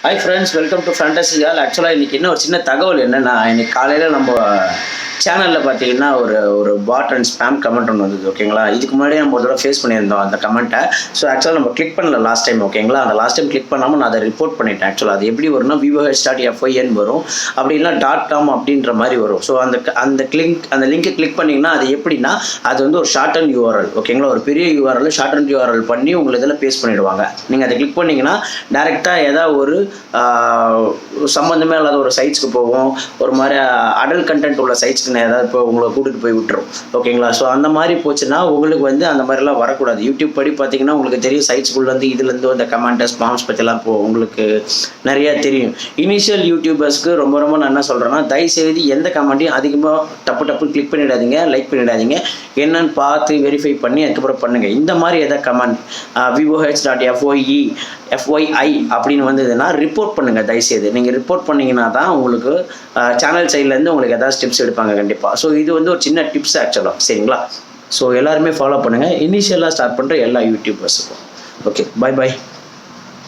Hi friends, welcome to fantasy all. ஆக்சுவலாக இன்றைக்கி என்ன ஒரு சின்ன தகவல் என்னென்னா, இன்றைக்கி காலையில் நம்ம சேனலில் பார்த்தீங்கன்னா ஒரு ஒரு பாட் அண்ட் ஸ்பேம் கமெண்ட் ஒன்று வந்தது. ஓகேங்களா, இதுக்கு முன்னாடியே நம்ம ஒரு தடவை ஃபேஸ் பண்ணியிருந்தோம் அந்த கமெண்ட்டை. ஸோ ஆக்சுவலாக நம்ம கிளிக் பண்ணல லாஸ்ட் டைம். ஓகேங்களா, அந்த லாஸ்ட் டைம் கிளிக் பண்ணாமல் நான் அதை ரிப்போர்ட் பண்ணிட்டேன். ஆக்சுவலாக அது எப்படி வரும்னா voh.fyi வரும், அப்படி இல்லைனா .com அப்படின்ற மாதிரி வரும். ஸோ அந்த லிங்க்கை கிளிக் பண்ணிங்கன்னா அது எப்படின்னா, அது வந்து ஒரு ஷார்ட் அண்ட் யூஆர்எல். ஓகேங்களா, ஒரு பெரிய யூஆர்எல் ஷார்ட் அண்ட் யூஆர்எல் பண்ணி உங்களை இதில் பேஸ்ட் பண்ணிவிடுவாங்க. நீங்கள் அதை கிளிக் பண்ணிங்கன்னா டேரெக்டாக ஏதாவது ஒரு சம்மந்தமே இல்லாத ஒரு சைட்ஸ்க்கு போகும். ஒரு மாதிரி அடல்ட் கண்டென்ட் உள்ள சைட்ஸ்க்கு ஏதாவது இப்போ உங்களை கூட்டிகிட்டு போய் விட்டுரும். ஓகேங்களா, ஸோ அந்த மாதிரி போச்சுன்னா உங்களுக்கு வந்து அந்த மாதிரிலாம் வரக்கூடாது. யூடியூப் படி பார்த்தீங்கன்னா உங்களுக்கு தெரியும், சைட்ஸ்குள்ளேருந்து இதுலேருந்து அந்த கமெண்ட் ஸ்பாம்ஸ் பற்றிலாம் உங்களுக்கு நிறையா தெரியும். இனிஷியல் யூடியூபர்ஸ்க்கு ரொம்ப ரொம்ப நான் என்ன சொல்கிறேன்னா, தயவுசெய்து எந்த கமெண்ட்டையும் அதிகமாக டப்பு கிளிக் பண்ணிடாதீங்க, லைக் பண்ணிடாதீங்க. என்னன்னு பார்த்து வெரிஃபை பண்ணி அதுக்கப்புறம் பண்ணுங்கள். இந்த மாதிரி எதாவது கமெண்ட் voh.fyi அப்படின்னு வந்ததுன்னா ரிப்போர்ட் பண்ணுங்கள் தயவுசெய்து. நீங்கள் ரிப்போர்ட் பண்ணிங்கன்னா தான் உங்களுக்கு சேனல் சைட்லேருந்து உங்களுக்கு எதாவது ஸ்டெப்ஸ் எடுப்பாங்க கண்டிப்பாக. ஸோ இது வந்து ஒரு சின்ன டிப்ஸ் ஆக்சுவலாக, சரிங்களா? ஸோ எல்லாருமே ஃபாலோ பண்ணுங்கள், இனிஷியலாக ஸ்டார்ட் பண்ணுற எல்லா யூடியூபர்ஸுக்கும். Okay, by.